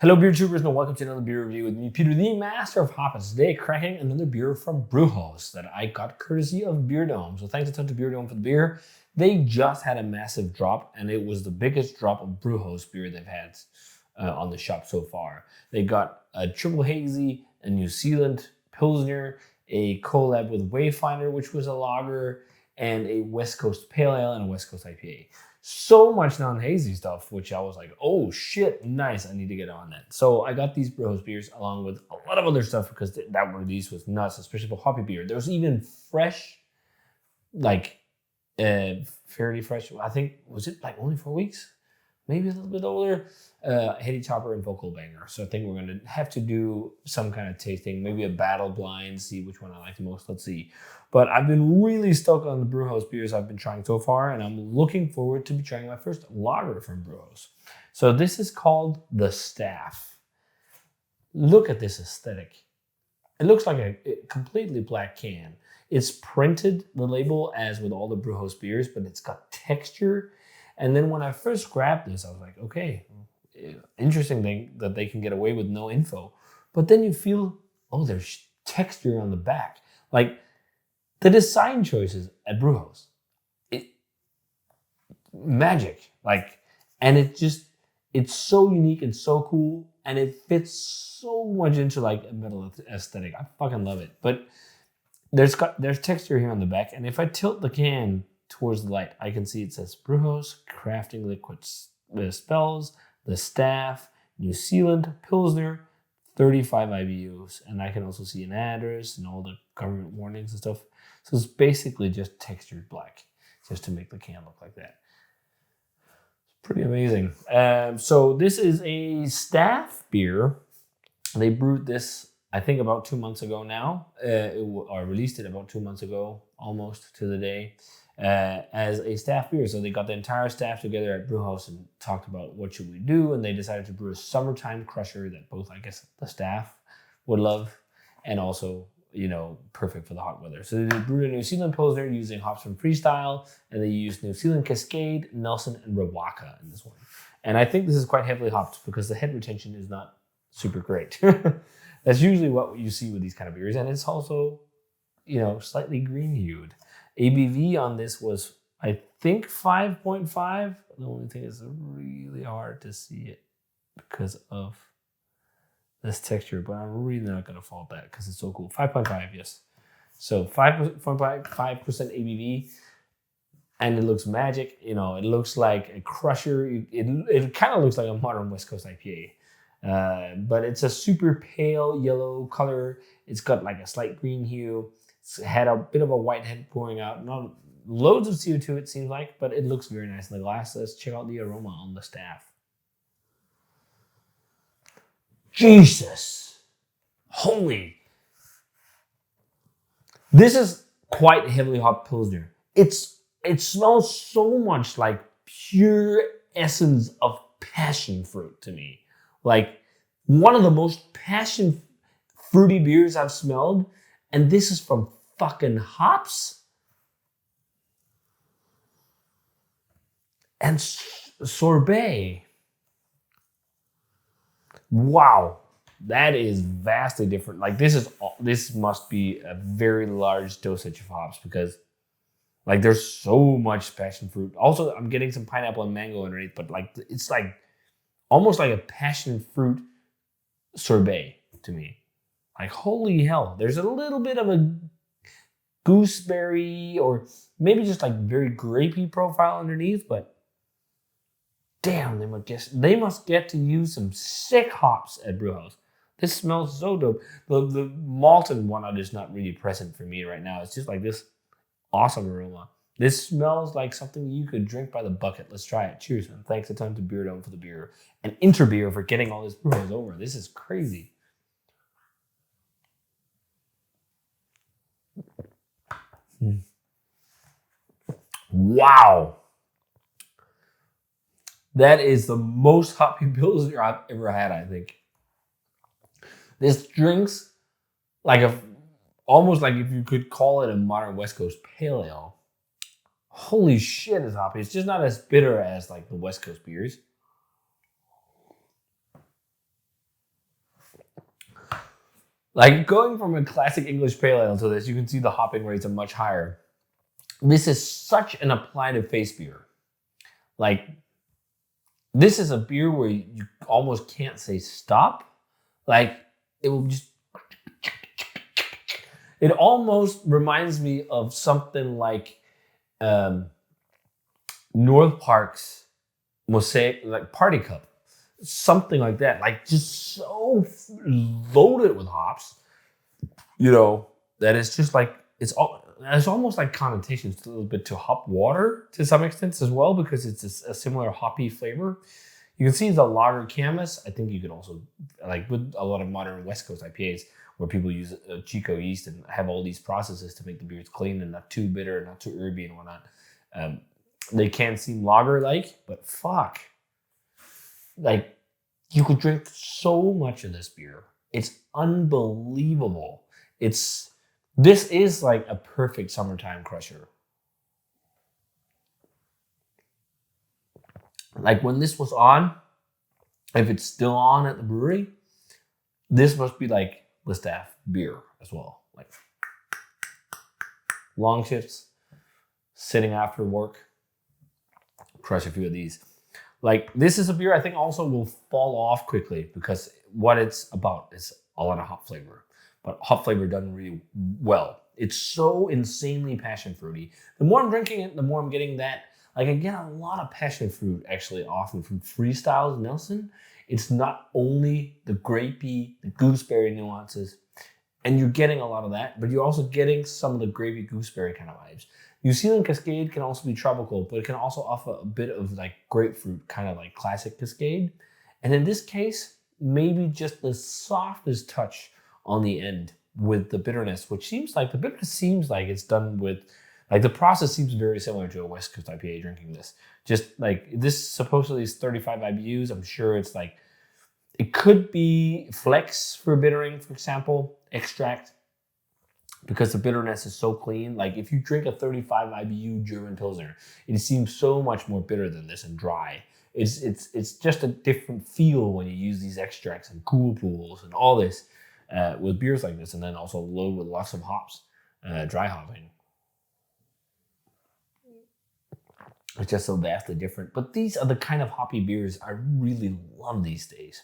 Hello, beer tubers, and welcome to another beer review with me, Peter, the master of hoppers. Today, cracking another beer from Brujos that I got courtesy of Beerdome. So thanks a ton to Beerdome for the beer. They just had a massive drop, and it was the biggest drop of Brujos beer they've had on the shop so far. They got a triple hazy, a New Zealand Pilsner, a collab with Wayfinder, which was a lager, and a West Coast Pale Ale and a West Coast IPA. So much non-hazy stuff, which I was like, oh shit, nice, I need to get on that. So I got these Brujos beers along with a lot of other stuff because that release was nuts, especially for hoppy beer. There was even fresh, like fairly fresh, I think, was it like only 4 weeks? Maybe a little bit older, Heady Topper and Vocal Banger. So I think we're going to have to do some kind of tasting, maybe a battle blind, see which one I like the most. Let's see. But I've been really stoked on the Brujos beers I've been trying so far, and I'm looking forward to be trying my first lager from Brujos. So this is called The Staff. Look at this aesthetic. It looks like a completely black can. It's printed, the label, as with all the Brujos beers, but it's got texture. And then when I first grabbed this, I was like, okay, interesting thing that they can get away with no info. But then you feel, oh, there's texture on the back. Like the design choices at Brujos, magic. Like, and it's so unique and so cool. And it fits so much into like a metal aesthetic. I fucking love it. But there's texture here on the back. And if I tilt the can towards the light, I can see it says Brujos Crafting Liquids. The spells, The Staff, New Zealand Pilsner, 35 IBUs. And I can also see an address and all the government warnings and stuff. So it's basically just textured black, just to make the can look like that. It's pretty amazing. So this is a Staff beer. They brewed this, I think, about 2 months ago now. Or released it about 2 months ago, almost to the day. As a staff beer. So they got the entire staff together at Brewhouse and talked about what should we do, and they decided to brew a summertime crusher that both, I guess, the staff would love and also, perfect for the hot weather. So they brewed a New Zealand Pilsner using hops from Freestyle, and they used New Zealand Cascade, Nelson, and Rawaka in this one. And I think this is quite heavily hopped because the head retention is not super great. That's usually what you see with these kind of beers, and it's also, slightly green hued. ABV on this was, I think, 5.5. The only thing is really hard to see it because of this texture, but I'm really not going to fault that because it's so cool. 5.5, yes. So 5.5% ABV, and it looks magic. It looks like a crusher. It kind of looks like a modern West Coast IPA. But it's a super pale yellow color. It's got like a slight green hue. It's had a bit of a white head pouring out. Not loads of CO2, it seems like, but it looks very nice in the glass. Let's check out the aroma on the staff. Jesus. Holy. This is quite heavily hopped Pilsner. It smells so much like pure essence of passion fruit to me. Like one of the most passion fruity beers I've smelled. And this is from fucking hops and sorbet. Wow, that is vastly different. Like this must be a very large dosage of hops because like there's so much passion fruit. Also, I'm getting some pineapple and mango underneath, but like it's like almost like a passion fruit sorbet to me. Like, holy hell, there's a little bit of a gooseberry or maybe just like very grapey profile underneath, but damn, they must get to use some sick hops at Brewhouse. This smells so dope. The malted one is not really present for me right now. It's just like this awesome aroma. This smells like something you could drink by the bucket. Let's try it. Cheers, and thanks a ton to Beerdome for the beer and Interbeer for getting all this Brewhouse over. This is crazy. Wow. That is the most hoppy Pilsner I've ever had, I think. This drinks like almost like if you could call it a modern West Coast Pale Ale. Holy shit, it's hoppy. It's just not as bitter as like the West Coast beers. Like going from a classic English pale ale to this, you can see the hopping rates are much higher. This is such an applied face beer. Like, this is a beer where you almost can't say stop. Like, it will just... It almost reminds me of something like North Park's Mosaic, like Party Cup. Something like that. Like, just so loaded with hops, you know, that it's just like, it's almost like connotations a little bit to hop water to some extent as well, because it's a similar hoppy flavor. You can see the lager canvas. I think you could also, like with a lot of modern West Coast IPAs, where people use Chico yeast and have all these processes to make the beers clean and not too bitter, not too herby and whatnot. They can seem lager-like, but fuck. Like, you could drink so much of this beer. It's unbelievable. This is like a perfect summertime crusher. Like, when this was on, if it's still on at the brewery, this must be like the staff beer as well. Like, long shifts, sitting after work, crush a few of these. Like, this is a beer I think also will fall off quickly, because what it's about is a lot of hop flavor. But hop flavor done really well. It's so insanely passion fruity. The more I'm drinking it, the more I'm getting that. Like, I get a lot of passion fruit actually often from Freestyles Nelson. It's not only the grapey, the gooseberry nuances, and you're getting a lot of that, but you're also getting some of the grapey gooseberry kind of vibes. New Zealand Cascade can also be tropical, but it can also offer a bit of like grapefruit, kind of like classic Cascade. And in this case, maybe just the softest touch on the end with the bitterness, which seems like it's done with, like, the process seems very similar to a West Coast IPA drinking this. Just like, this supposedly is 35 IBUs. I'm sure it's like, it could be flex for bittering, for example, extract, because the bitterness is so clean. Like, if you drink a 35 IBU German Pilsner, it seems so much more bitter than this and dry. It's just a different feel when you use these extracts and cool pools and all this with beers like this, and then also loaded with lots of hops, dry hopping. It's just so vastly different. But these are the kind of hoppy beers I really love these days.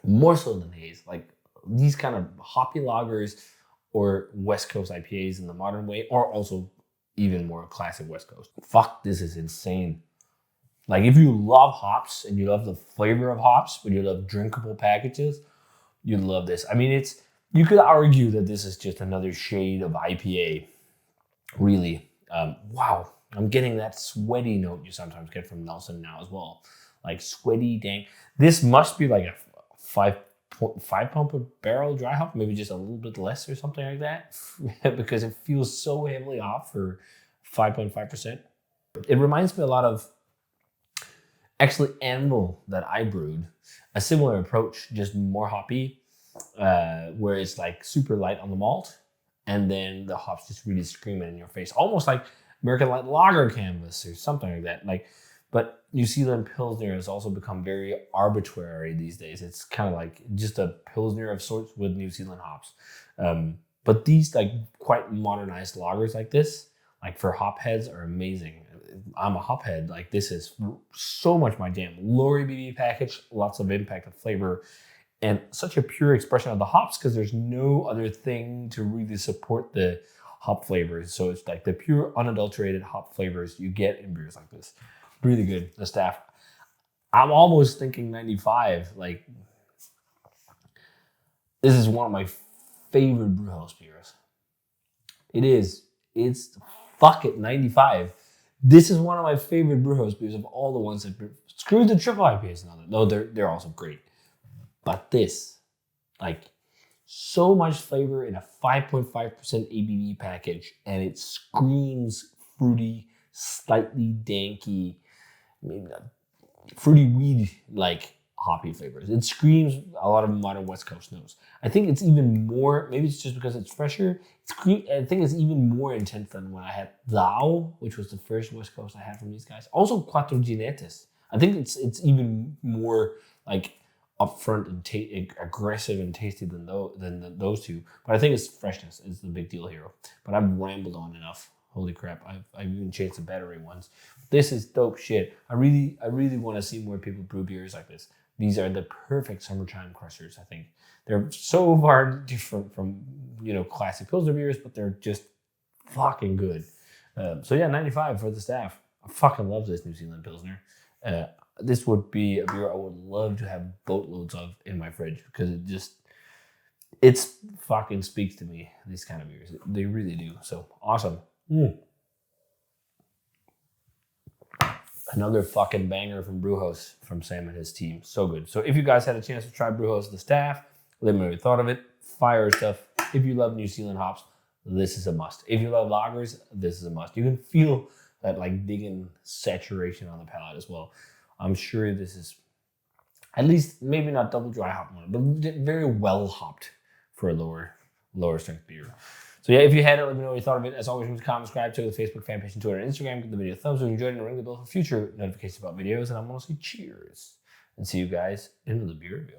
More so than haze. Like, these kind of hoppy lagers or West Coast IPAs in the modern way, or also even more classic West Coast. Fuck, this is insane. Like, if you love hops and you love the flavor of hops, but you love drinkable packages, you love this. I mean, you could argue that this is just another shade of IPA. Really. Wow. I'm getting that sweaty note you sometimes get from Nelson now as well. Like, sweaty, dang. This must be like a 5 pump a barrel dry hop, maybe just a little bit less or something like that, because it feels so heavily off for 5.5%. It reminds me a lot of, actually, Anvil that I brewed. A similar approach, just more hoppy, where it's like super light on the malt, and then the hops just really screaming in your face, almost like American Light Lager canvas or something like that. Like, but New Zealand Pilsner has also become very arbitrary these days. It's kind of like just a Pilsner of sorts with New Zealand hops. But these like quite modernized lagers like this, like for hop heads, are amazing. I'm a hop head. Like, this is so much my jam. Low ABV package, lots of impact of flavor, and such a pure expression of the hops, because there's no other thing to really support the hop flavors. So it's like the pure unadulterated hop flavors you get in beers like this. Really good. The staff. I'm almost thinking 95. Like, this is one of my favorite Brujos beers. It is. It's fuck it, 95. This is one of my favorite Brujos beers of all the ones that screw the triple IPAs and all that. No, they're also great. But this, like, so much flavor in a 5.5% ABV package, and it screams fruity, slightly danky, maybe not fruity weed like hoppy flavors. It screams a lot of modern West Coast notes. I think it's even more, maybe it's just because it's fresher. I think it's even more intense than when I had Thou, which was the first West Coast I had from these guys. Also Quattro Ginetes. I think it's even more like upfront and aggressive and tasty than those two. But I think it's freshness is the big deal here. But I've rambled on enough. Holy crap! I've even changed the battery ones. This is dope shit. I really want to see more people brew beers like this. These are the perfect summertime crushers. I think they're so far different from classic Pilsner beers, but they're just fucking good. So yeah, 95 for the staff. I fucking love this New Zealand Pilsner. This would be a beer I would love to have boatloads of in my fridge because it's fucking speaks to me, these kind of beers. They really do. So awesome. Another fucking banger from Brujos, from Sam and his team. So good. So if you guys had a chance to try Brujos, the staff, let me know what you thought of it. Fire stuff. If you love New Zealand hops, this is a must. If you love lagers, this is a must. You can feel that like digging saturation on the palate as well. I'm sure this is at least maybe not double dry hop one, but very well hopped for a lower strength beer. So yeah, if you had it, let me know what you thought of it. As always, remember to comment, subscribe to the Facebook fan page and Twitter and Instagram. Give the video a thumbs up if you enjoyed it, and ring the bell for future notifications about videos. And I'm gonna say cheers and see you guys in the beer review.